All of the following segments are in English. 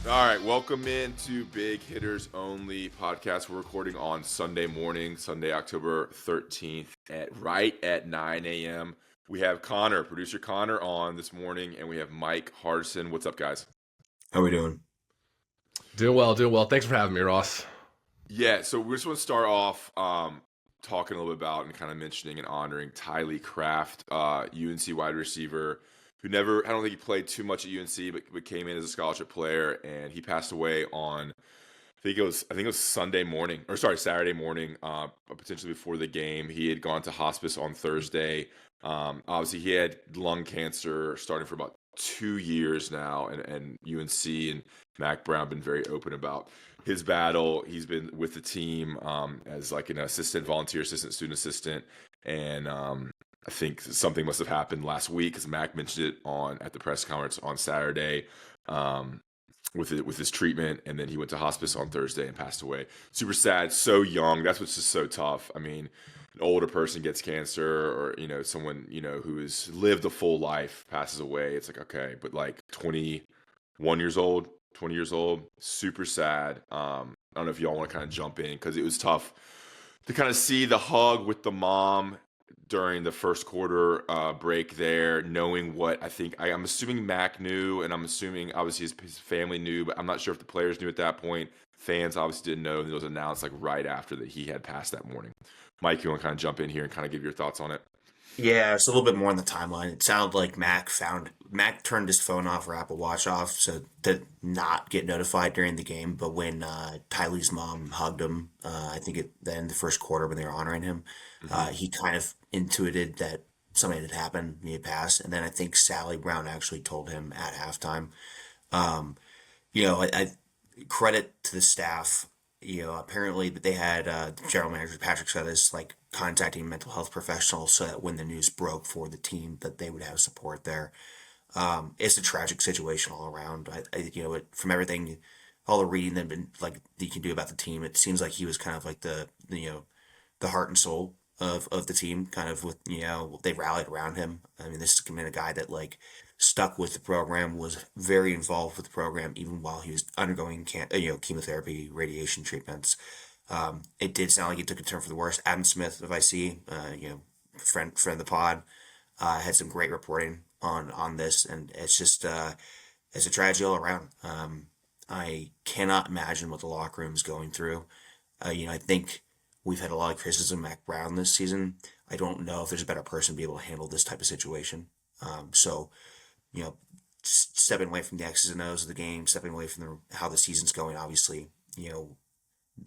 All right, welcome into Big Hitters Only podcast. We're recording on Sunday morning, Sunday, October 13th at 9 a.m. We have producer Connor on this morning, and we have Mike Hardison. What's up, guys? How we doing? Doing well, doing well. Thanks for having me, Ross. Yeah, so we just want to start off talking a little bit about and kind of mentioning and honoring Tylee Craft, UNC wide receiver, who I don't think he played too much at UNC, but came in as a scholarship player, and he passed away on, I think it was Saturday morning, potentially before the game. He had gone to hospice on Thursday. Obviously, he had lung cancer starting for about 2 years now, and UNC and Mac Brown been very open about his battle. He's been with the team as like an volunteer assistant, student assistant, and I think something must have happened last week because Mac mentioned it at the press conference on Saturday with his treatment, and then he went to hospice on Thursday and passed away. Super sad, so young. That's what's just so tough. I mean, an older person gets cancer, or someone who has lived a full life passes away. It's like, okay, but like 21 years old, 20 years old, super sad. I don't know if y'all want to kind of jump in because it was tough to kind of see the hug with the mom during the first quarter break there, knowing what I'm assuming Mac knew, and I'm assuming obviously his family knew, but I'm not sure if the players knew at that point. Fans obviously didn't know, and it was announced like right after that he had passed that morning. Mike, you want to kind of jump in here and kind of give your thoughts on it? Yeah, it's a little bit more on the timeline. It sounded like Mac turned his phone off or Apple Watch off so to not get notified during the game. But when Tylee's mom hugged him, I think at the end of the first quarter when they were honoring him, he kind of intuited that something had happened. He had passed, and then I think Sally Brown actually told him at halftime. I credit to the staff. Apparently they had the general manager Patrick said this, like contacting mental health professionals so that when the news broke for the team, that they would have support there. It's a tragic situation all around. From everything, all the reading that been like you can do about the team, it seems like he was kind of like the heart and soul of the team. Kind of with they rallied around him. I mean, this has been a guy that like stuck with the program, was very involved with the program even while he was undergoing chemotherapy, radiation treatments. It did sound like he took a turn for the worse. Adam Smith of IC, friend of the pod, had some great reporting on this, and it's just it's a tragedy all around. I cannot imagine what the locker room is going through. I think we've had a lot of criticism of Mac Brown this season. I don't know if there's a better person to be able to handle this type of situation. So stepping away from the X's and O's of the game, stepping away from how the season's going. Obviously,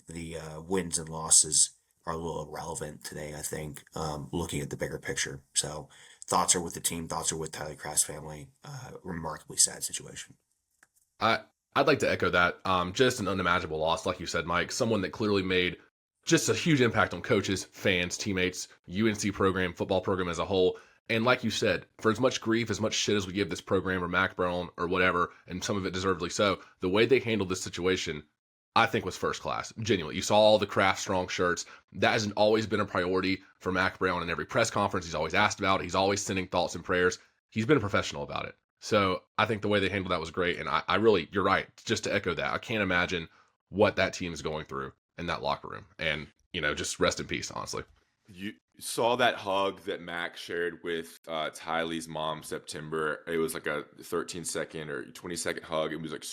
the wins and losses are a little irrelevant today, I think, looking at the bigger picture. So thoughts are with the team, thoughts are with Tylee Craft's family. Remarkably sad situation. I'd like to echo that. Just an unimaginable loss, like you said, Mike. Someone that clearly made just a huge impact on coaches, fans, teammates, UNC program, football program as a whole. And like you said, for as much grief, as much shit as we give this program or Mac Brown or whatever, and some of it deservedly so, the way they handled this situation, I think was first class. Genuinely. You saw all the Craft Strong shirts. That hasn't always been a priority for Mac Brown in every press conference. He's always asked about it. He's always sending thoughts and prayers. He's been a professional about it. So I think the way they handled that was great. And I really, you're right. Just to echo that, I can't imagine what that team is going through in that locker room. And, just rest in peace, honestly. You saw that hug that Mac shared with Tylee's mom September. It was like a 13-second or 20-second hug. It was like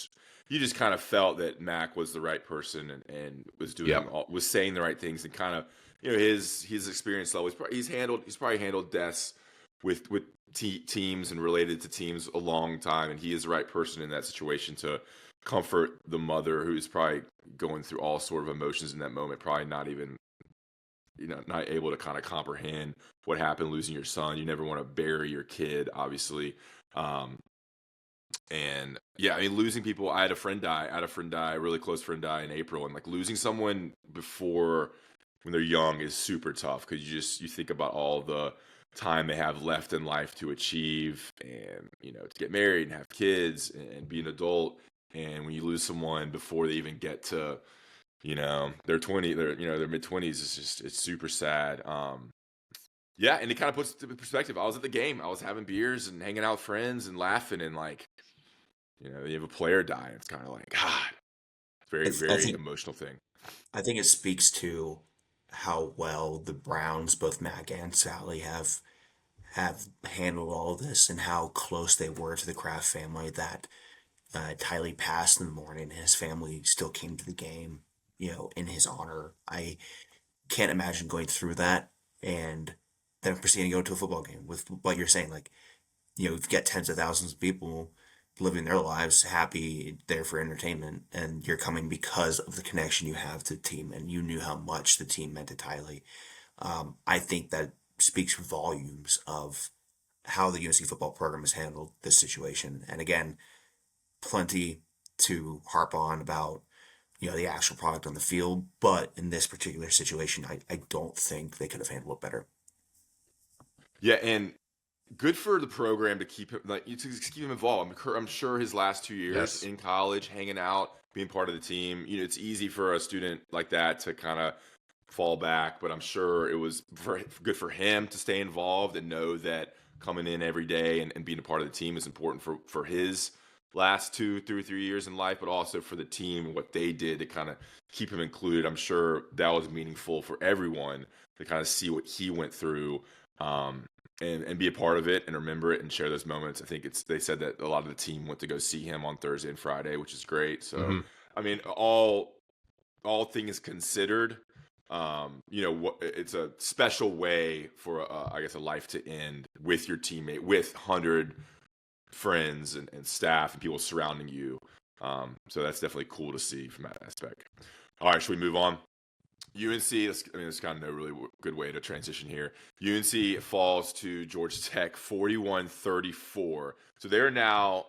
you just kind of felt that Mac was the right person and was doing was saying the right things, and kind of his experience level. He's probably handled deaths with teams and related to teams a long time, and he is the right person in that situation to comfort the mother who's probably going through all sort of emotions in that moment, probably not even not able to kind of comprehend what happened losing your son. You never want to bury your kid, obviously. And yeah, I mean, losing people. I had a really close friend die in April, and like losing someone before when they're young is super tough because you think about all the time they have left in life to achieve and to get married and have kids and be an adult. And when you lose someone before they even get to their mid-20s, it's super sad. Yeah, and it kind of puts it into perspective. I was at the game. I was having beers and hanging out with friends and laughing, and like You have a player die. It's kind of like, God, it's very, I very think emotional thing. it speaks to how well the Browns, both Mac and Sally, have handled all of this, and how close they were to the Kraft family, that Tylee passed in the morning and his family still came to the game, in his honor. I can't imagine going through that and then proceeding to go to a football game with what you're saying. Like, you've got tens of thousands of people living their lives happy there for entertainment, and you're coming because of the connection you have to the team, and you knew how much the team meant to Tylee. I think that speaks volumes of how the UNC football program has handled this situation. And again, plenty to harp on about the actual product on the field, but in this particular situation, I don't think they could have handled it better. Yeah, and good for the program to keep him to keep him involved. I'm sure his last 2 years Yes. in college, hanging out, being part of the team. It's easy for a student like that to kind of fall back, but I'm sure it was good for him to stay involved and know that coming in every day and being a part of the team is important for his last 2 through 3 years in life, but also for the team and what they did to kind of keep him included. I'm sure that was meaningful for everyone to kind of see what he went through. And be a part of it and remember it and share those moments. I think they said that a lot of the team went to go see him on Thursday and Friday, which is great. So, I mean, all things considered, it's a special way for I guess a life to end with your teammate, with 100 friends and staff and people surrounding you. So that's definitely cool to see from that aspect. All right, should we move on? UNC, there's kind of no really good way to transition here. UNC falls to Georgia Tech 41-34. So they're 3-5,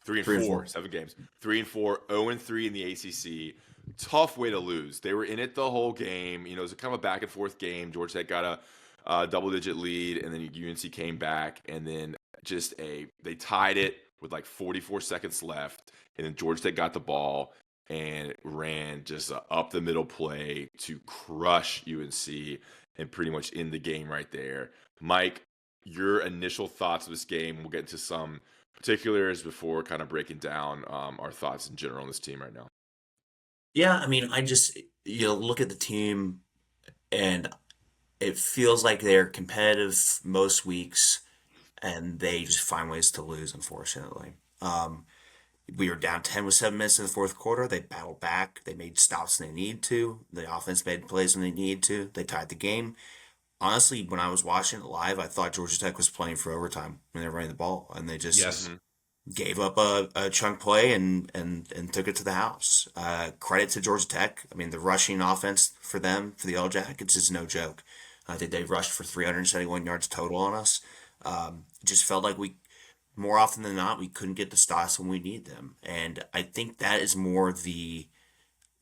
3-4, 7 games, 3-4, 0-3 in the ACC. Tough way to lose. They were in it the whole game. It was a kind of a back and forth game. Georgia Tech got a double-digit lead, and then UNC came back, and then they tied it with like 44 seconds left, and then Georgia Tech got the ball and ran just up the middle play to crush UNC and pretty much end the game right there. Mike, your initial thoughts of this game? We'll get into some particulars before kind of breaking down our thoughts in general on this team right now. Yeah, I mean, I just look at the team, and it feels like they're competitive most weeks, and they just find ways to lose, unfortunately. We were down 10 with 7 minutes in the fourth quarter. They battled back. They made stops when they needed to. The offense made plays when they needed to. They tied the game. Honestly, when I was watching it live, I thought Georgia Tech was playing for overtime when they were running the ball, and they just gave up a chunk play and took it to the house. Credit to Georgia Tech. I mean, the rushing offense for them, for the Yellow Jackets, is no joke. I think they rushed for 371 yards total on us. It just felt like more often than not, we couldn't get the stops when we need them. And I think that is more the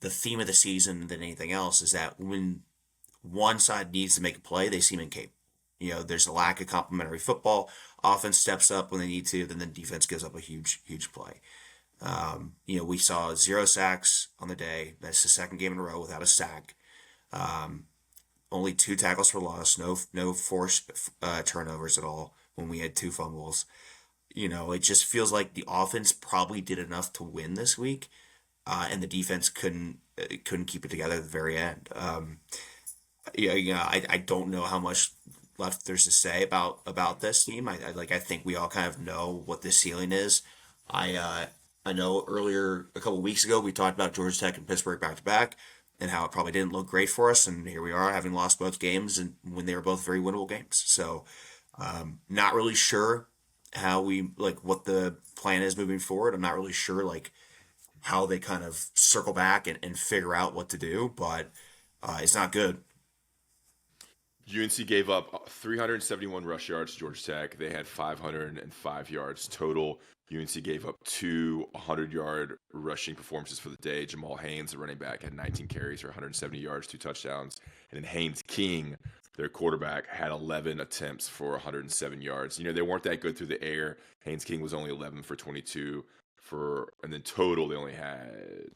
theme of the season than anything else, is that when one side needs to make a play, they seem incapable. There's a lack of complementary football. Offense steps up when they need to, then the defense gives up a huge, huge play. We saw 0 sacks on the day. That's the second game in a row without a sack. Only 2 tackles for loss. No forced turnovers at all when we had 2 fumbles. It just feels like the offense probably did enough to win this week, and the defense couldn't keep it together at the very end. I don't know how much left there's to say about this team. I think we all kind of know what the ceiling is. I know earlier a couple of weeks ago we talked about Georgia Tech and Pittsburgh back to back, and how it probably didn't look great for us, and here we are having lost both games, and when they were both very winnable games. So, not really sure how what the plan is moving forward. I'm not really sure how they kind of circle back and figure out what to do, but it's not good. UNC gave up 371 rush yards to Georgia Tech. They had 505 yards total. UNC gave up 2 100-yard rushing performances for the day. Jamal Haynes, the running back, had 19 carries for 170 yards, 2 touchdowns. And then Haynes King, their quarterback, had 11 attempts for 107 yards. They weren't that good through the air. Haynes King was only 11 for 22 and then total they only had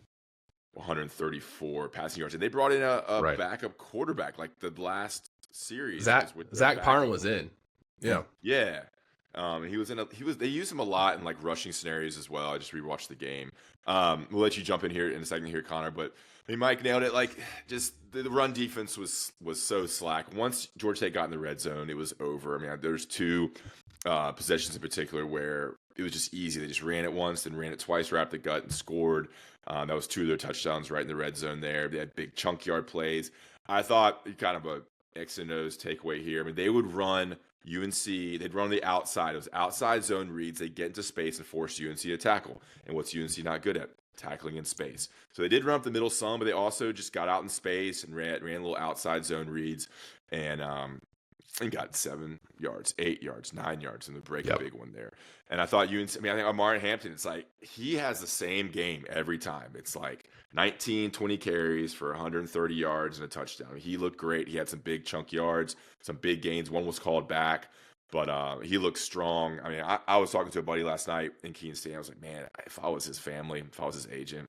134 passing yards. And they brought in a backup quarterback like the last series. Zach Parham was in. Yeah. Yeah. They used him a lot in like rushing scenarios as well. I just rewatched the game. We'll let you jump in here in a second here, Connor. But I mean, Mike nailed it. Like, just the run defense was so slack. Once Georgia Tech got in the red zone, it was over. I mean, there's two possessions in particular where it was just easy. They just ran it once, then ran it twice, wrapped the gut, and scored. That was two of their touchdowns right in the red zone there. They had big chunk yard plays. I thought kind of a X and O's takeaway here. I mean, they would run UNC, they'd run on the outside. It was outside zone reads. They'd get into space and force UNC to tackle. And what's UNC not good at? Tackling in space. So they did run up the middle some, but they also just got out in space and ran little outside zone reads and got 7 yards, 8 yards, 9 yards in the break, a big one there. And I thought UNC, I think Amari Hampton, it's like he has the same game every time. It's like 19, 20 carries for 130 yards and a touchdown. He looked great. He had some big chunk yards, some big gains. One was called back, but he looked strong. I mean, I was talking to a buddy last night in Keene State. I was like, man, if I was his family, if I was his agent,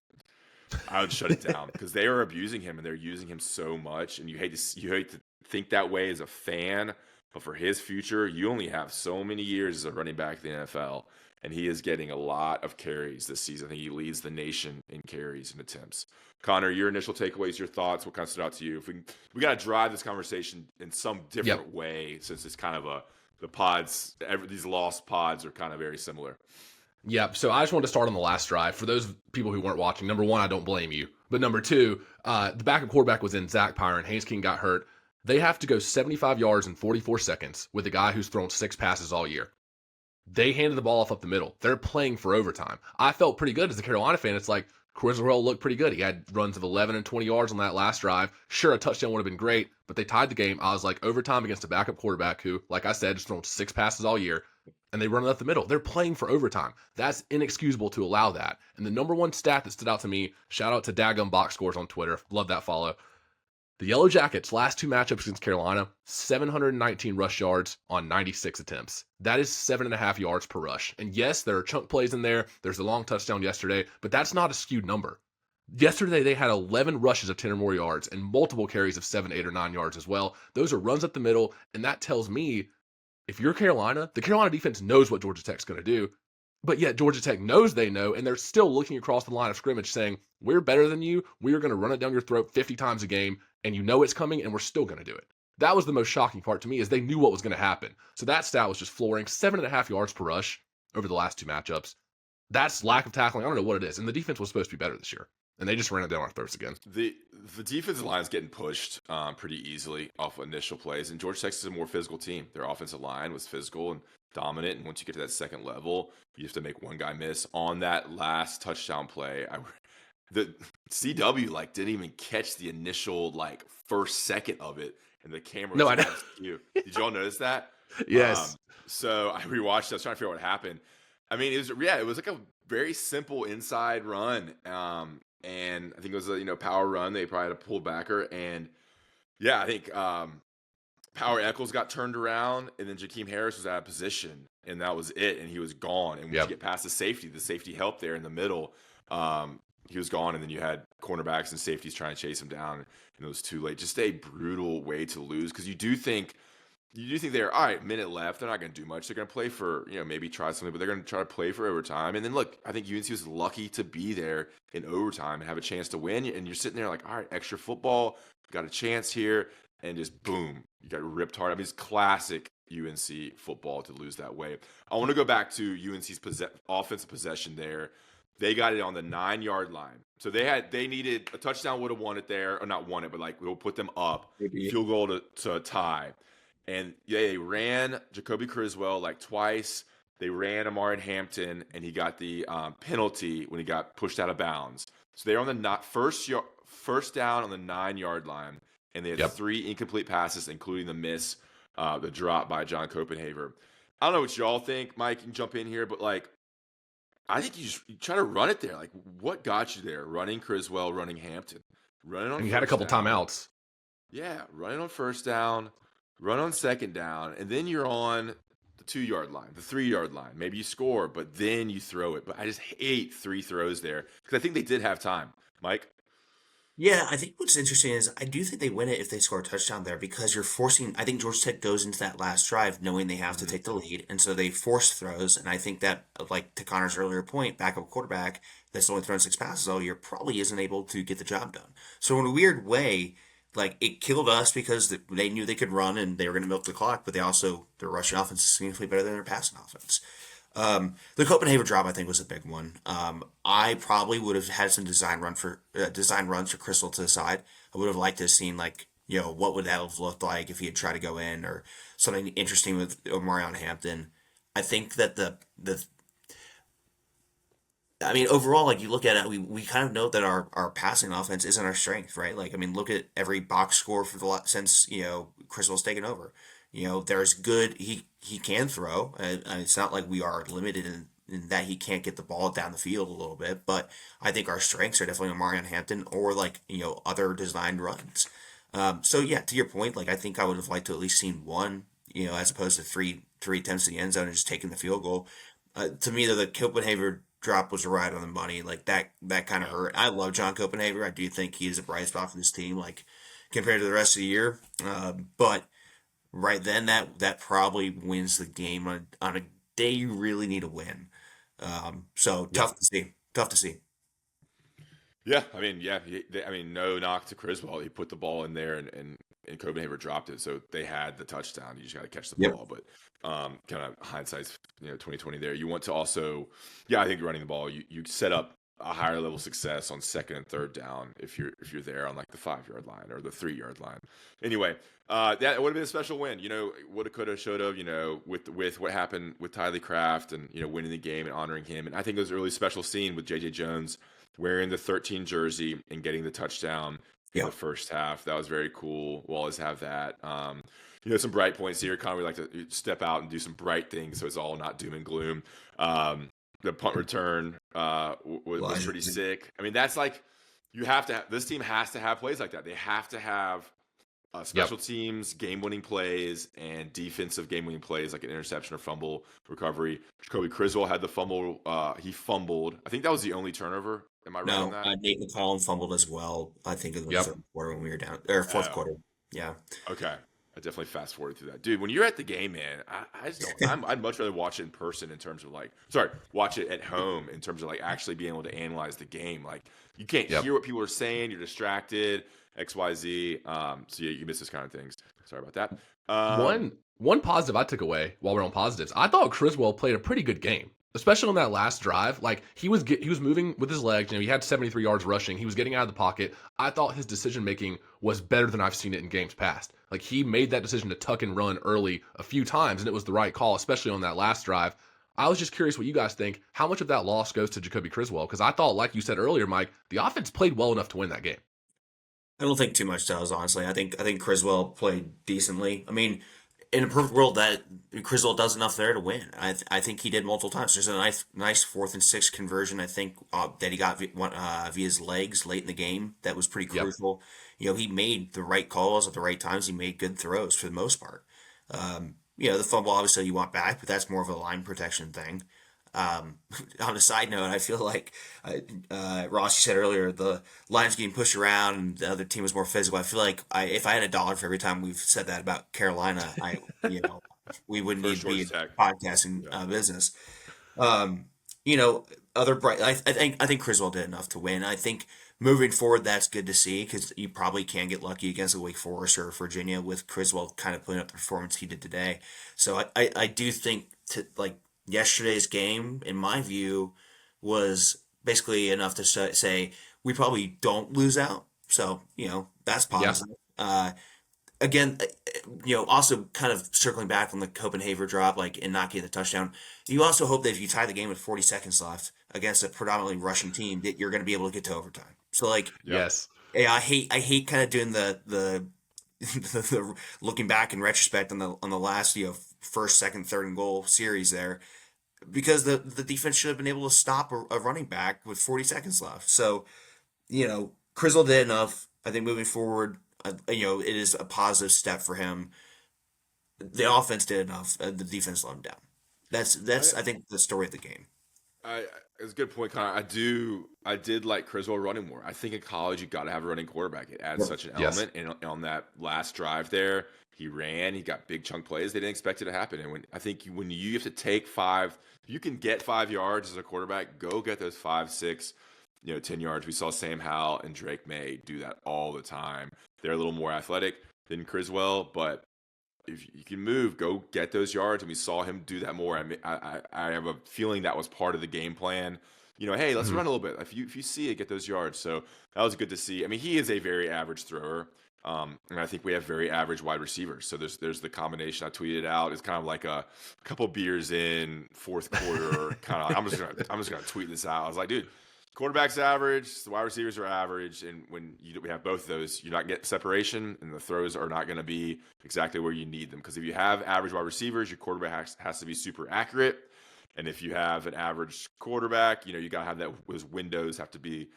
I would shut it down because they are abusing him and they're using him so much. And you hate to think that way as a fan, but for his future, you only have so many years as a running back in the NFL, and he is getting a lot of carries this season. I think he leads the nation in carries and attempts. Connor, your initial takeaways, your thoughts, what kind of stood out to you? If we got to drive this conversation in some different way, since it's kind of the pods, these lost pods are kind of very similar. Yep. So I just wanted to start on the last drive. For those people who weren't watching, number one, I don't blame you. But number two, the backup quarterback was in Zach Pyron. Haynes King got hurt. They have to go 75 yards in 44 seconds with a guy who's thrown 6 passes all year. They handed the ball off up the middle. They're playing for overtime. I felt pretty good as a Carolina fan. It's like Criswell looked pretty good. He had runs of 11 and 20 yards on that last drive. Sure, a touchdown would have been great, but they tied the game. I was like, overtime against a backup quarterback who, like I said, has thrown 6 passes all year, and they run it up the middle. They're playing for overtime. That's inexcusable to allow that. And the number one stat that stood out to me, shout out to Daggum Box Scores on Twitter. Love that follow. The Yellow Jackets' last 2 matchups against Carolina, 719 rush yards on 96 attempts. That is 7.5 yards per rush. And yes, there are chunk plays in there. There's a long touchdown yesterday, but that's not a skewed number. Yesterday, they had 11 rushes of 10 or more yards and multiple carries of 7, 8, or 9 yards as well. Those are runs up the middle, and that tells me if you're Carolina, the Carolina defense knows what Georgia Tech's going to do. But yet Georgia Tech knows they know, and they're still looking across the line of scrimmage saying, we're better than you. We are going to run it down your throat 50 times a game, and you know it's coming, and we're still going to do it. That was the most shocking part to me, is they knew what was going to happen. So that stat was just flooring. 7.5 yards per rush over the last 2 matchups. That's lack of tackling. I don't know what it is. And the defense was supposed to be better this year, and they just ran it down our throats again. The defensive line is getting pushed pretty easily off initial plays, and Georgia Tech is a more physical team. Their offensive line was physical and dominant, and once you get to that second level, you have to make one guy miss. On that last touchdown play, the CW didn't even catch the initial first second of it, and the camera was next to you. Did y'all notice that? Yes. So I rewatched it. I was trying to figure out what happened. I mean, it was like a very simple inside run, and I think it was a power run. They probably had a pullbacker, and I think Power Eccles got turned around, and then Jakeem Harris was out of position, and that was it, and he was gone. And once you get past the safety helped there in the middle. He was gone, and then you had cornerbacks and safeties trying to chase him down, and it was too late. Just a brutal way to lose, because you do think they're all right. Minute left, they're not going to do much. They're going to play for maybe try something, but they're going to try to play for overtime. And then look, I think UNC was lucky to be there in overtime and have a chance to win. And you're sitting there like, all right, extra football, got a chance here, and just boom, you got ripped hard. I mean, it's classic UNC football to lose that way. I want to go back to UNC's offensive possession there. They got it on the 9-yard line. So they needed a touchdown, would have won it there, or not won it, but we'll put them up. Maybe. Field goal to tie. And they ran Jacoby Criswell twice. They ran Amari Hampton, and he got the penalty when he got pushed out of bounds. So they're on the first down on the 9-yard line, and they had 3 incomplete passes, including the miss, the drop by John Copenhaver. I don't know what y'all think. Mike, you can jump in here, but I think you try to run it there. What got you there? Running Criswell, running Hampton, running on. And you had a couple timeouts. Yeah, running on first down, run on second down, and then you're on the 2-yard line, the 3-yard line. Maybe you score, but then you throw it. But I just hate 3 throws there because I think they did have time. Mike? Yeah, I think what's interesting is I do think they win it if they score a touchdown there because you're forcing. I think Georgia Tech goes into that last drive knowing they have to Hmm. take the lead, and so they force throws. And I think that, like to Connor's earlier point, backup quarterback that's only thrown 6 passes all year probably isn't able to get the job done. So in a weird way, like it killed us because they knew they could run and they were going to milk the clock, but their rushing offense is significantly better than their passing offense. The Copenhagen drop, I think, was a big one. I probably would have had some design runs for Crystal to the side. I would have liked to have seen like what would that have looked like if he had tried to go in or something interesting with Omarion Hampton. I think that the I mean overall, like you look at it, we kind of know that our passing offense isn't our strength, right? Like I mean, look at every box score for the since Crystal's taken over. There's good. He can throw. And it's not like we are limited in that he can't get the ball down the field a little bit. But I think our strengths are definitely Marion Hampton or like other designed runs. So yeah, to your point, like I think I would have liked to at least seen one, as opposed to three attempts in the end zone and just taking the field goal. To me, though, the Copenhagen drop was right on the money. Like that kind of Yeah. hurt. I love John Copenhagen. I do think he is a bright spot for this team. Like compared to the rest of the year, but right then that probably wins the game on a day you really need a win. So Yeah. tough to see. Tough to see. Yeah, I mean, yeah, I mean, no knock to Criswell. He put the ball in there, and Copenhagen dropped it, so they had the touchdown. You just got to catch the Yep. ball. But kind of hindsight's 2020 there. You want to also, yeah, I think running the ball, you set up a higher level success on second and third down if you're there on like the 5 yard line or the 3 yard line. Anyway, that would have been a special win. Woulda, coulda, shoulda. With what happened with Tylee Craft and winning the game and honoring him, and I think it was a really special scene with J.J. Jones wearing the 13 jersey and getting the touchdown in the Yep. first half. That was very cool. We'll always have that. Some bright points here. Connor would like to step out and do some bright things so it's all not doom and gloom. The punt return was Elijah. pretty sick. I mean, that's like you have to. This team has to have plays like that. They have to have Yep. special teams, game-winning plays, and defensive game-winning plays like an interception or fumble recovery. Jacoby Criswell had the fumble. He fumbled. I think that was the only turnover. Am I right on No, that? Nate McCollum fumbled as well. I think in the Yep. third quarter when we were down, or fourth Oh, quarter. Yeah. okay. I definitely fast forwarded through that, dude. When you're at the game, man, I just don't. I'd much rather watch it in person in terms of like, sorry, watch it at home in terms of like actually being able to analyze the game. Like, you can't Yep. hear what people are saying. You're distracted. X, Y, Z. So yeah, you miss this kind of things. Sorry about that. One positive I took away while we're on positives, I thought Criswell played a pretty good game, especially on that last drive. Like he was moving with his legs. He had 73 yards rushing. He was getting out of the pocket. I thought his decision making was better than I've seen it in games past. Like he made that decision to tuck and run early a few times, and it was the right call, especially on that last drive. I was just curious what you guys think. How much of that loss goes to Jacoby Criswell? Because I thought, like you said earlier, Mike, the offense played well enough to win that game. I don't think too much does, honestly. I think Criswell played decently. I mean, in a perfect world, that Criswell does enough there to win. I think he did multiple times. There's a nice 4th and 6 conversion. I think that he got via his legs late in the game. That was pretty Yep. crucial. He made the right calls at the right times. He made good throws for the most part. The fumble obviously you want back, but that's more of a line protection thing. Um, on a side note, I feel like Ross, you said earlier, the line's getting pushed around and the other team was more physical. I feel like if I had $1 for every time we've said that about Carolina, we wouldn't For need to be Georgia in Tech. podcasting Yeah. business. Um, other bright. I think Criswell did enough to win. I think moving forward, that's good to see because you probably can get lucky against a Wake Forest or Virginia with Criswell kind of putting up the performance he did today. So I do think like yesterday's game, in my view, was basically enough to say we probably don't lose out. So that's Yeah. positive. Again, also kind of circling back on the Copenhagen drop, like and not getting the touchdown. You also hope that if you tie the game with 40 seconds left against a predominantly Russian team, that you're going to be able to get to overtime. So like, Yep. Yes. yeah, I hate kind of doing the looking back in retrospect on the last first, second, third and goal series there because the defense should have been able to stop a running back with 40 seconds left. So Crizzle did enough. I think moving forward, it is a positive step for him. The offense did enough. The defense let him down. That's I, I think the story of the game. I it's a good point, Connor. I did like Criswell running more. I think in college you got to have a running quarterback. It adds Yep. such an Yes. element. And on that last drive there, he ran. He got big chunk plays. They didn't expect it to happen. And when you have to take five, you can get 5 yards as a quarterback. Go get those 5, 6, 10 yards. We saw Sam Howell and Drake May do that all the time. They're a little more athletic than Criswell, but if you can move, go get those yards. And we saw him do that more. I have a feeling that was part of the game plan. Hey, let's Mhm. run a little bit. If you see it, get those yards. So that was good to see. I mean, he is a very average thrower. And I think we have very average wide receivers. So there's the combination I tweeted out. It's kind of like a couple beers in, fourth quarter. Kind of. I'm just gonna tweet this out. I was like, dude, quarterback's average, the wide receivers are average, and when we have both of those, you're not getting separation, and the throws are not going to be exactly where you need them. Because if you have average wide receivers, your quarterback has to be super accurate, and if you have an average quarterback, you got to have those windows have to be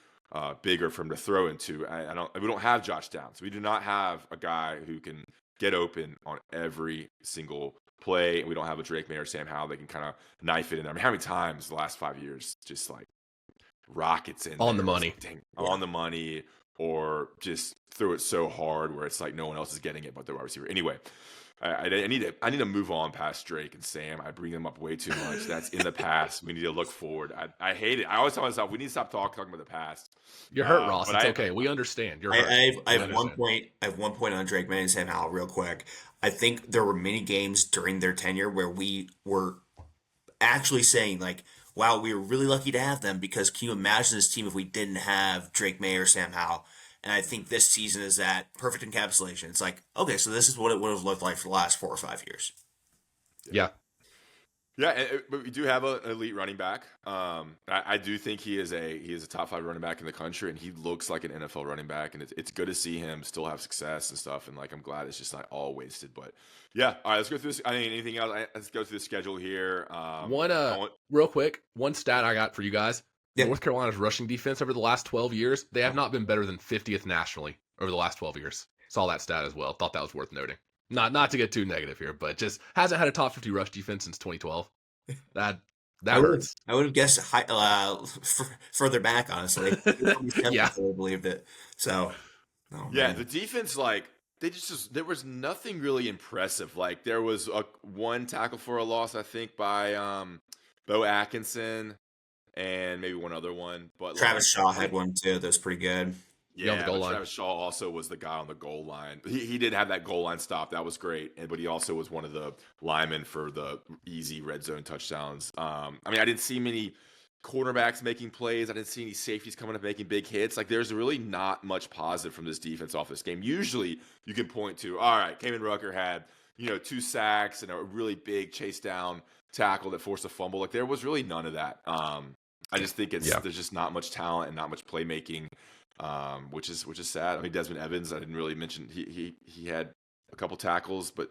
bigger for him to throw into. We don't have Josh Downs. We do not have a guy who can get open on every single play, and we don't have a Drake May or Sam Howell that can kind of knife it in there. I mean, how many times the last 5 years, just like rockets in On there. the money. Like, dang, on the money, or just throw it so hard where it's like no one else is getting it but the wide receiver. Anyway, I need to move on past Drake and Sam. I bring them up way too much. That's in the past. We need to look forward. I hate it. I always tell myself we need to stop talking about the past. You're hurt, Ross. But It's okay. We understand. You're hurt. I We have one understand. point. I have one point on Drake May and Sam Howell, real quick. I think there were many games during their tenure where we were actually saying like, "Wow, we were really lucky to have them." Because can you imagine this team if we didn't have Drake May or Sam Howell? And I think this season is that perfect encapsulation. It's like, okay, so this is what it would have looked like for the last 4 or 5 years. Yeah. Yeah, but we do have an elite running back. I do think he is a top 5 running back in the country, and he looks like an NFL running back, and it's good to see him still have success and stuff. And like, I'm glad it's just not all wasted. But yeah, all right, let's go through this. I mean, anything else? Let's go through the schedule here. Real quick, one stat I got for you guys. Yeah. North Carolina's rushing defense over the last 12 years, they have not been better than 50th nationally over the last 12 years. Saw that stat as well. Thought that was worth noting. Not to get too negative here, but just hasn't had a top 50 rush defense since 2012. That hurts. I would have guessed further back, honestly. Yeah. I believed it. So, oh, Yeah, man. the defense, like, there was nothing really impressive. Like, there was one tackle for a loss, I think, by Bo Atkinson and maybe one other one. But Travis Shaw had one too. That was pretty good. Yeah, on the goal but line. Travis Shaw also was the guy on the goal line. He did have that goal line stop. That was great. But he also was one of the linemen for the easy red zone touchdowns. I mean, I didn't see many cornerbacks making plays. I didn't see any safeties coming up making big hits. Like, there's really not much positive from this defense off this game. Usually you can point to, all right, Kamen Rucker had, 2 sacks and a really big chase down tackle that forced a fumble. Like, there was really none of that. I just think there's just not much talent and not much playmaking, which is sad. I mean, Desmond Evans, I didn't really mention. He had a couple tackles, but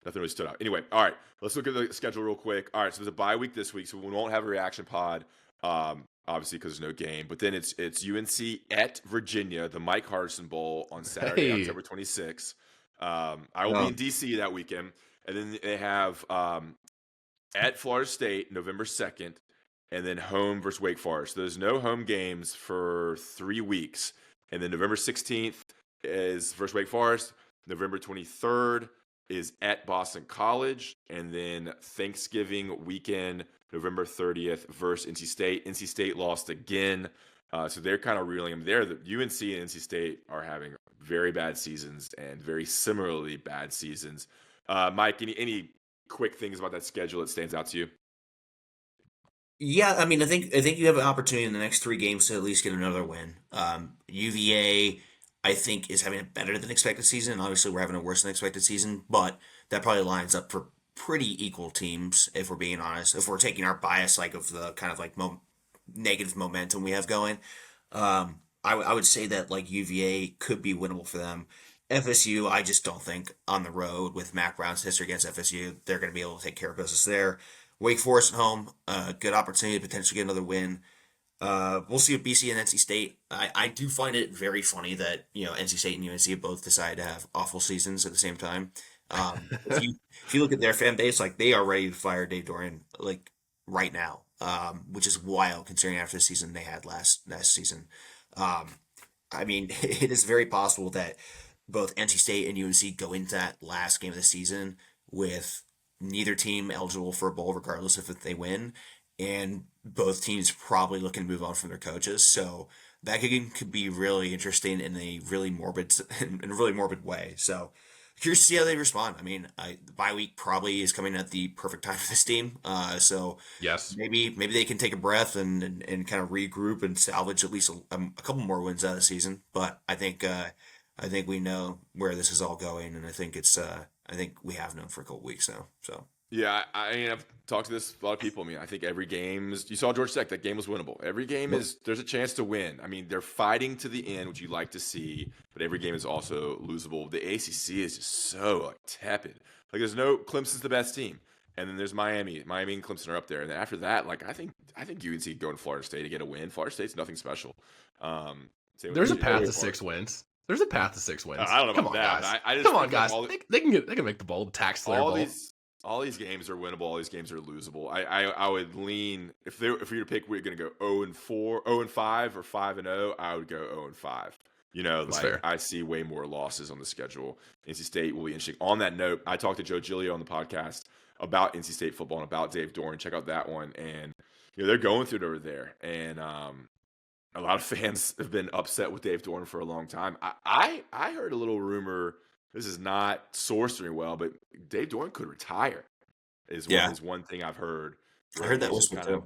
nothing really stood out. Anyway, all right, let's look at the schedule real quick. All right, so there's a bye week this week, so we won't have a reaction pod, obviously because there's no game. But then it's UNC at Virginia, the Mike Hardison Bowl on Saturday, Hey. October 26th. I will be in DC that weekend, and then they have at Florida State November 2nd. And then home versus Wake Forest. There's no home games for 3 weeks. And then November 16th is versus Wake Forest. November 23rd is at Boston College. And then Thanksgiving weekend, November 30th versus NC State. NC State lost again. So they're kind of reeling them there. The UNC and NC State are having very bad seasons and very similarly bad seasons. Mike, any quick things about that schedule that stands out to you? Yeah, I mean, I think you have an opportunity in the next 3 games to at least get another win. UVA, I think, is having a better than expected season. Obviously, we're having a worse than expected season, but that probably lines up for pretty equal teams, if we're being honest. If we're taking our bias, like, of the kind of like negative momentum we have going, I would say that like UVA could be winnable for them. FSU, I just don't think on the road with Mac Brown's history against FSU, they're going to be able to take care of business there. Wake Forest at home, good opportunity to potentially get another win. We'll see with BC and NC State. I do find it very funny that NC State and UNC both decided to have awful seasons at the same time. If you look at their fan base, like they are ready to fire Dave Doran like right now. which is wild considering after the season they had last season. Um, I mean, it is very possible that both NC State and UNC go into that last game of the season with neither team eligible for a bowl, regardless if they win, and both teams probably looking to move on from their coaches. So that game could be really interesting in a really morbid, in a really morbid way. So curious to see how they respond. I mean, the bye week probably is coming at the perfect time for this team. So Yes. maybe they can take a breath and kind of regroup and salvage at least a couple more wins out of the season. But I think we know where this is all going, and I think we have known for a couple weeks now. So Yeah, I mean, I've talked to this a lot of people. I mean, I think every game is. You saw Georgia Tech. That game was winnable. Every game is. There's a chance to win. I mean, they're fighting to the end, which you like to see. But every game is also losable. The ACC is just so like tepid. Like there's no Clemson's the best team, and then there's Miami. Miami and Clemson are up there, and then after that, like I think UNC going to Florida State to get a win. Florida State's nothing special. Same with There's a Virginia. path to 6 wins. There's a path to 6 wins. I don't know Come about on, that. guys. I just Come on, think, like, guys. They can make the bowl, the tax slayer all bowl. these games are winnable. All these games are losable. I would lean if you're to pick, we're going to go 0-4, 0-5, or 5-0. I would go 0-5. You know, That's like fair. I see way more losses on the schedule. NC State will be interesting. On that note, I talked to Joe Giglio on the podcast about NC State football and about Dave Doran. Check out that one. And they're going through it over there. And a lot of fans have been upset with Dave Doran for a long time. I heard a little rumor. This is not sourced very well, but Dave Doran could retire. Is one thing I've heard. I heard that whisper too.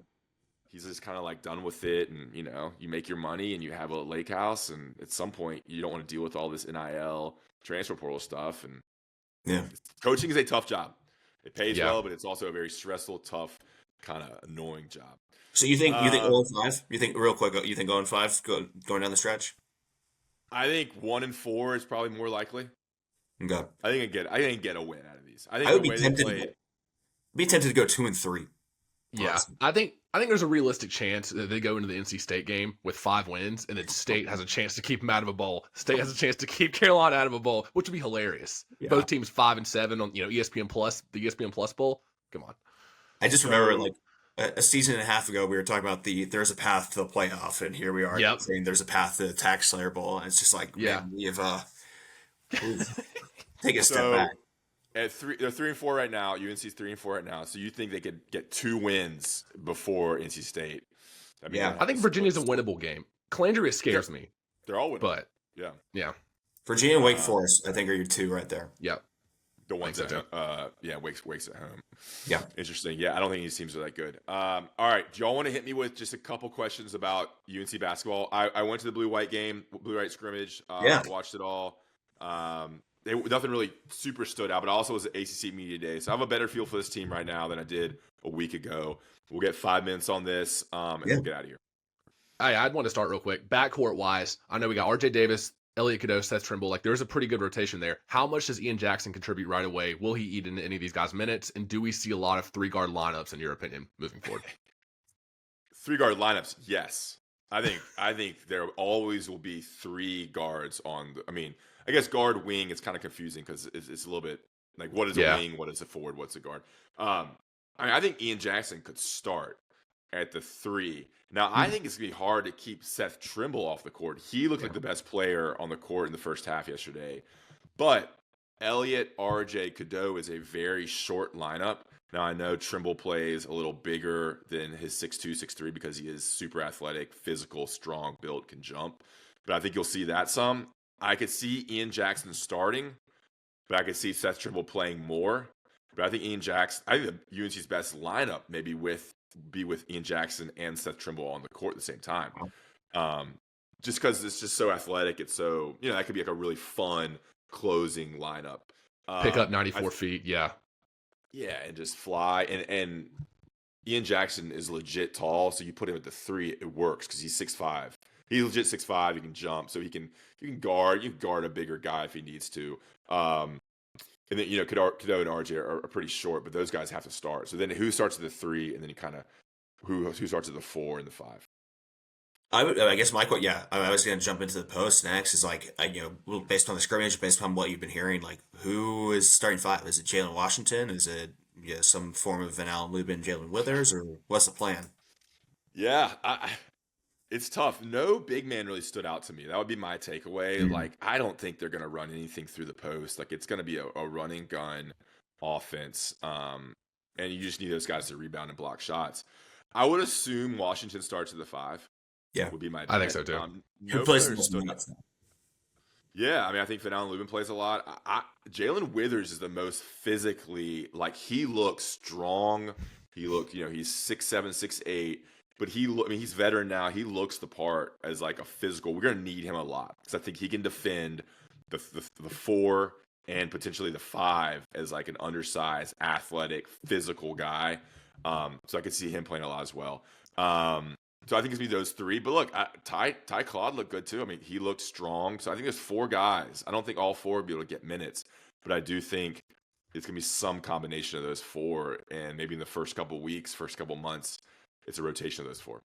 He's just kind of like done with it, and you make your money, and you have a lake house, and at some point you don't want to deal with all this NIL transfer portal stuff. And Yeah. coaching is a tough job. It pays Yeah. well, but it's also a very stressful, tough, kind of annoying job. So you think 0-5? You think real quick? You think 0-5 going down the stretch? I think 1-4 is probably more likely. Okay. I think I get a win out of these. I think I would the be way they tempted. played. Be tempted to go 2-3. Yeah, Awesome. I think there's a realistic chance that they go into the NC State game with 5 wins, and then State has a chance to keep them out of a bowl. State has a chance to keep Carolina out of a bowl, which would be hilarious. Yeah. Both teams 5-7 on ESPN Plus, the ESPN Plus bowl. Come on. I just remember like a season and a half ago we were talking about there's a path to the playoff, and here we are saying there's a path to the Tax Slayer Bowl, and it's just like man, we've take a step back. They're 3-4 right now. UNC's 3-4 right now. So you think they could get 2 wins before NC State? I mean, Yeah. I think Virginia's a winnable game. Calandria scares me, they're all winnable. but yeah, Virginia and Wake Forest, I think, are your 2 right there. yeah. the ones Think that so, Wake's at home. Yeah. Interesting. Yeah, I don't think these teams are that good. All right, do y'all want to hit me with just a couple questions about UNC basketball? I went to the blue-white game, blue-white scrimmage. Watched it all. Nothing really super stood out, but also was an ACC Media Day. So I have a better feel for this team right now than I did a week ago. We'll get 5 minutes on this, and we'll get out of here. I'd want to start real quick. Backcourt-wise, I know we got RJ Davis, Elliot Cadeau, Seth Trimble. Like, there's a pretty good rotation there. How much does Ian Jackson contribute right away? Will he eat into any of these guys' minutes? And do we see a lot of 3-guard lineups, in your opinion, moving forward? 3-guard lineups, yes. I think there always will be 3 guards on. I guess guard wing. It's kind of confusing because it's a little bit like what is a wing, what is a forward, what's a guard. I think Ian Jackson could start at the 3. Now I think it's gonna be hard to keep Seth Trimble off the court. He looked like the best player on the court in the first half yesterday, but Elliott, RJ, Cadeau is a very short lineup. Now, I know Trimble plays a little bigger than his 6'2", 6'3", because he is super athletic, physical, strong, built, can jump. But I think you'll see that some. I could see Ian Jackson starting, but I could see Seth Trimble playing more. But I think I think the UNC's best lineup maybe be with Ian Jackson and Seth Trimble on the court at the same time. Just because it's just so athletic. It's so, that could be like a really fun closing lineup. Pick up 94 feet, yeah. Yeah, and just fly. And Ian Jackson is legit tall, so you put him at the 3, it works because he's 6'5". He's legit 6'5". He can jump, so you can guard a bigger guy if he needs to. And then Cadeau and RJ are pretty short, but those guys have to start. So then who starts at the 3, and then you kind of who starts at the 4 and the 5. I guess my question, I was going to jump into the post next. Is like, based on the scrimmage, based on what you've been hearing, like who is starting 5? Is it Jalen Washington? Is it some form of Van Allen Lubin, Jalen Withers, or what's the plan? Yeah, it's tough. No big man really stood out to me. That would be my takeaway. Mm. Like, I don't think they're going to run anything through the post. Like, it's going to be a running gun offense. And you just need those guys to rebound and block shots. I would assume Washington starts at the 5. Yeah. Would be my bet. I think so too. Who No plays in players the stood out. lineup? Yeah, I mean, I think Van Allen Lubin plays a lot. Jalen Withers is the most physically, like, he looks strong. He looked, he's 6'7", 6'8", but I mean, he's veteran now. He looks the part as like a physical. We're gonna need him a lot because I think he can defend the 4 and potentially the 5 as like an undersized, athletic, physical guy. So I could see him playing a lot as well. So I think it's gonna be those 3. But look, Ty Claude looked good too. I mean, he looked strong. So I think there's 4 guys. I don't think all 4 will be able to get minutes, but I do think it's gonna be some combination of those 4. And maybe in the first couple weeks, first couple months, it's a rotation of those 4.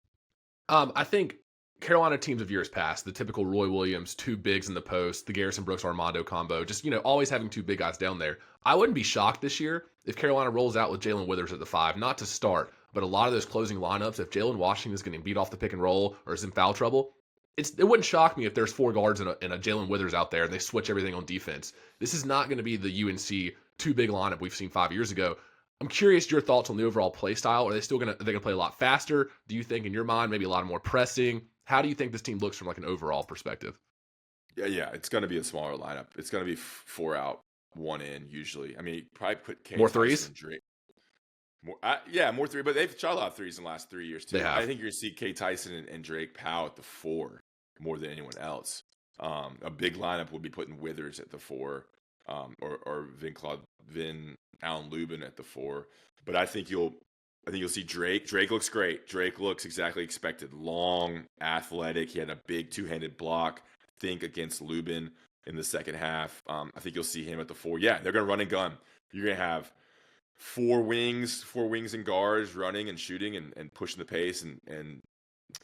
I think Carolina teams of years past, the typical Roy Williams, 2 bigs in the post, the Garrison Brooks Armando combo, just, always having 2 big guys down there. I wouldn't be shocked this year if Carolina rolls out with Jalen Withers at the 5, not to start, but a lot of those closing lineups, if Jalen Washington is getting beat off the pick and roll or is in foul trouble, it wouldn't shock me if there's 4 guards and a Jalen Withers out there and they switch everything on defense. This is not going to be the UNC 2 big lineup we've seen 5 years ago. I'm curious your thoughts on the overall play style. Are they gonna play a lot faster? Do you think in your mind maybe a lot more pressing? How do you think this team looks from like an overall perspective? Yeah, it's gonna be a smaller lineup. It's gonna be 4 out, 1 in usually. I mean, you probably put K More Tyson threes? and Drake. More 3, but they've shot a lot of threes in the last 3 years too. They have. I think you're gonna see K Tyson and Drake Powell at the 4 more than anyone else. A big lineup would be putting Withers at the 4, or Vin Allen Lubin at the 4. But I think you'll see Drake. Drake looks great. Drake looks exactly expected. Long, athletic. He had a big 2-handed block, I think, against Lubin in the second half. I think you'll see him at the 4. Yeah, they're going to run and gun. You're going to have 4 wings and guards running and shooting and pushing the pace. And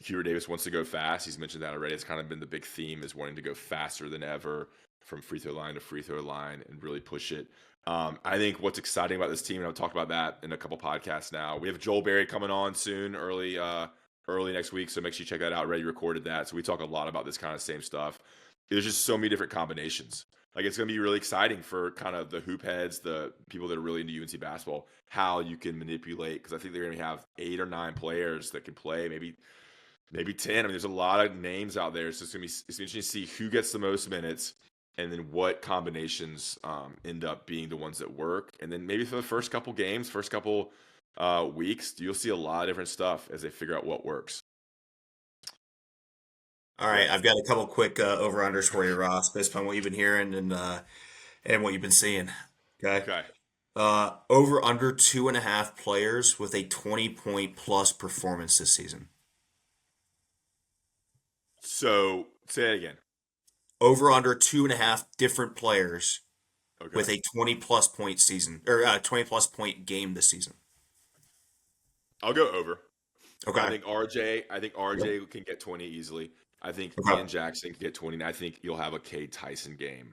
Hubert Davis wants to go fast. He's mentioned that already. It's kind of been the big theme, is wanting to go faster than ever from free throw line to free throw line and really push it. I think what's exciting about this team, and I'll talk about that in a couple podcasts now. We have Joel Berry coming on soon, early next week, so make sure you check that out. Already recorded that, so we talk a lot about this kind of same stuff. There's just so many different combinations. Like, it's going to be really exciting for kind of the hoop heads, the people that are really into UNC basketball, how you can manipulate, because I think they're going to have 8 or 9 players that can play, maybe 10. I mean, there's a lot of names out there, so it's interesting to see who gets the most minutes, and then what combinations end up being the ones that work. And then maybe for the first couple games, first couple weeks, you'll see a lot of different stuff as they figure out what works. All right, I've got a couple quick over-unders for you, Ross, based on what you've been hearing and what you've been seeing. Okay. Over/under 2.5 players with a 20-point plus performance this season. So, say it again. Over/under 2.5 different players Okay. with a 20-plus point season, or 20-plus point game this season. I'll go over. Okay. I think RJ can get 20 easily. I think Ian Jackson can get 20. I think you'll have a K Tyson game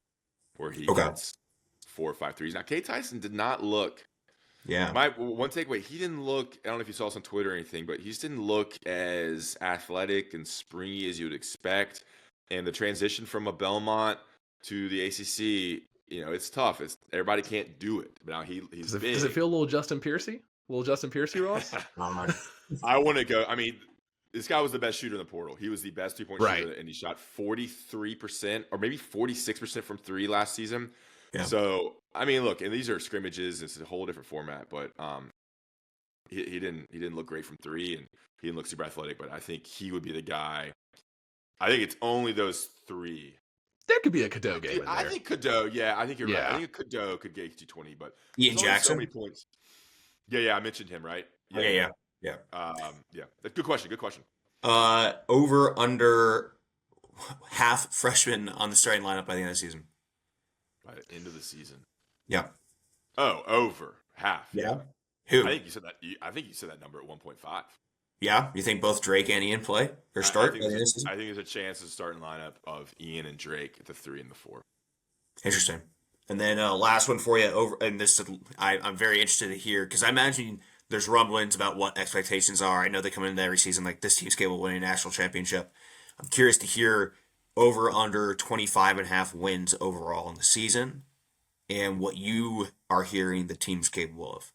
where he gets 4 or 5 threes. Now, K Tyson did not look. Yeah. My one takeaway, he didn't look. I don't know if you saw this on Twitter or anything, but he just didn't look as athletic and springy as you would expect. And the transition from a Belmont to the ACC, it's tough. Everybody can't do it. But now he's big. Does it feel a little Justin Piercy? Ross? I want to go. I mean, this guy was the best shooter in the portal. He was the best 3-point shooter, and he shot 43% or maybe 46% from 3 last season. Yeah. So, I mean, look, and these are scrimmages. It's a whole different format, but he didn't look great from 3, and he didn't look super athletic. But I think he would be the guy. I think it's only those 3. There could be a Cadeau game in there. I think Cadeau. Yeah, I think you're right. I think Cadeau could get you 20, but Ian Jackson. So many points. Yeah, I mentioned him, right? Yeah. Good question. Over under half freshman on the starting lineup by the end of the season. By the end of the season. Yeah. Oh, over half. Yeah. Who? I think you said that number at 1.5. Yeah, you think both Drake and Ian play or start? I think there's a chance of starting lineup of Ian and Drake at the 3 and the 4. Interesting. And then last one for you. I'm very interested to hear, because I imagine there's rumblings about what expectations are. I know they come into every season like this team's capable of winning a national championship. I'm curious to hear over under 25.5 wins overall in the season and what you are hearing the team's capable of.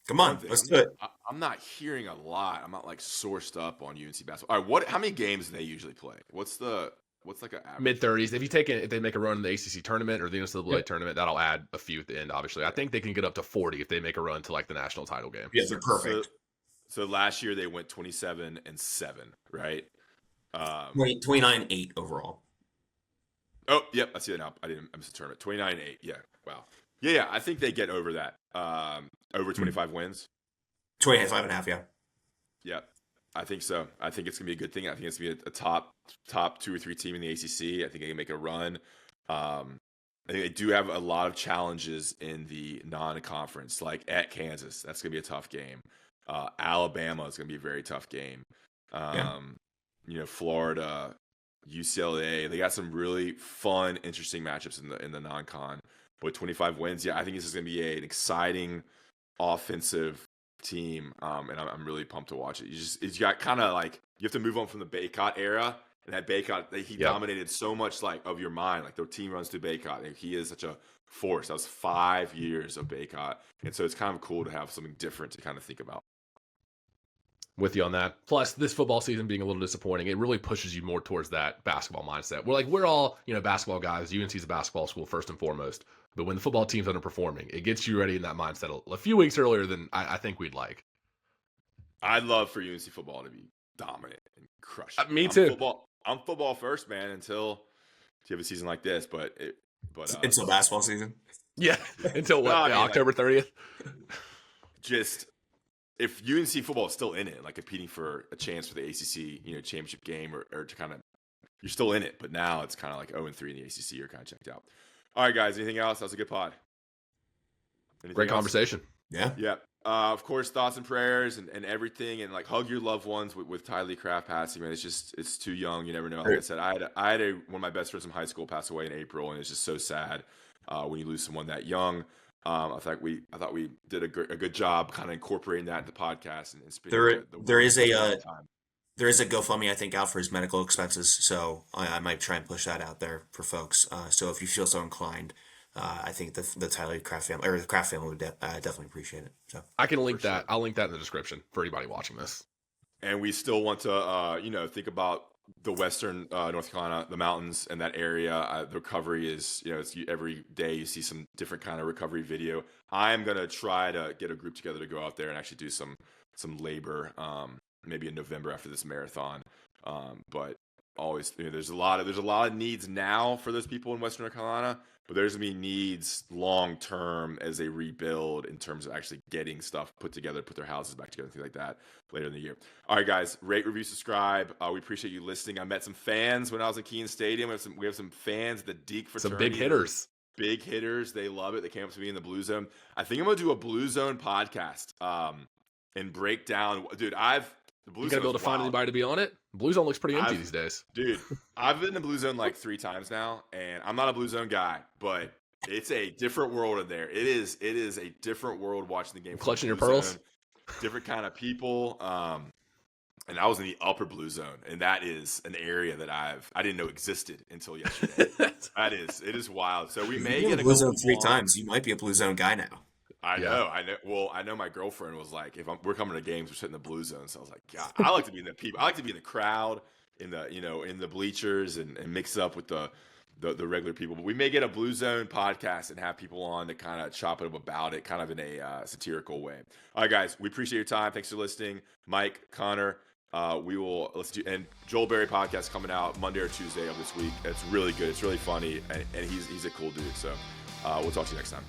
Come on, let's do it. I'm not hearing a lot. I'm not like sourced up on UNC basketball. All right, how many games do they usually play? What's like an average? Mid-30s. If they make a run in the ACC tournament or the NCAA tournament, that'll add a few at the end, obviously. I think they can get up to 40 if they make a run to like the national title game. Yeah, they're perfect. So last year they went 27-7, right? 29-8 overall. Oh, yep, I see that now. I missed the tournament. 29-8. Yeah, wow. Yeah, I think they get over that. Over 25 wins. 25.5, yeah. Yeah, I think so. I think it's gonna be a good thing. I think it's gonna be a top 2 or 3 team in the ACC. I think they can make a run. I think they do have a lot of challenges in the non-conference, like at Kansas. That's gonna be a tough game. Alabama is gonna be a very tough game. Florida, UCLA. They got some really fun, interesting matchups in the non-con. With 25 wins, yeah, I think this is gonna be an exciting offensive team, and I'm really pumped to watch it. You got kind of like you have to move on from the Baycott era, and that Baycott he dominated so much like of your mind. Like the team runs through Baycott, and he is such a force. That was 5 years of Baycott, and so it's kind of cool to have something different to kind of think about. With you on that. Plus, this football season being a little disappointing, it really pushes you more towards that basketball mindset. We're all basketball guys. UNC's a basketball school first and foremost. But when the football team's underperforming, it gets you ready in that mindset a few weeks earlier than I think we'd like. I'd love for UNC football to be dominant and crush it. Me too. I'm football first, man, until you have a season like this. But until basketball season? Yeah. Until what? October 30th? Just if UNC football is still in it, like competing for a chance for the ACC, championship game or to kind of, you're still in it. But now it's kind of like 0-3 in the ACC. You're kind of checked out. All right, guys. Anything else? That was a good pod. Great conversation. Yeah. Yeah. Of course, thoughts and prayers and everything, and like hug your loved ones with Tylee Craft passing. Man, it's too young. You never know. Like I said, I had one of my best friends from high school pass away in April, and it's just so sad when you lose someone that young. I thought we did a good job kind of incorporating that into the podcast and spending there is a GoFundMe I think out for his medical expenses, so I might try and push that out there for folks. So if you feel so inclined, I think the Tylee Craft family or the Craft family would definitely appreciate it. So I can link that. Sure. I'll link that in the description for anybody watching this. And we still want to think about the Western North Carolina, the mountains and that area. The recovery is it's every day you see some different kind of recovery video. I'm gonna try to get a group together to go out there and actually do some labor. Maybe in November after this marathon, but always there's a lot of needs now for those people in Western North Carolina, but there's gonna be needs long term as they rebuild in terms of actually getting stuff put together, put their houses back together, things like that later in the year. All right, guys, rate, review, subscribe. We appreciate you listening. I met some fans when I was in Keene Stadium. We have some fans at the Deke fraternity. Some big hitters. Big hitters. They love it. They came up to me in the Blue Zone. I think I'm gonna do a Blue Zone podcast and break down. Dude, the Blue you gotta be able to find anybody to be on it. Blue Zone looks pretty empty these days. Dude, I've been in the Blue Zone like 3 times now, and I'm not a Blue Zone guy, but it's a different world in there. It is a different world watching the game. Clutching your pearls. Zone, different kind of people. And I was in the upper Blue Zone, and that is an area that I didn't know existed until yesterday. It is wild. So we may get a Blue Zone 3 times. You might be a Blue Zone guy now. I know. Well, I know my girlfriend was like, we're coming to games, we're sitting in the Blue Zone. So I was like, God, I like to be in the people. I like to be in the crowd, in the bleachers, and mix up with the regular people. But we may get a Blue Zone podcast and have people on to kind of chop it up about it, kind of in a satirical way. All right, guys, we appreciate your time. Thanks for listening, Mike, Connor. We will listen to and Joel Berry podcast coming out Monday or Tuesday of this week. It's really good. It's really funny, and he's a cool dude. So we'll talk to you next time.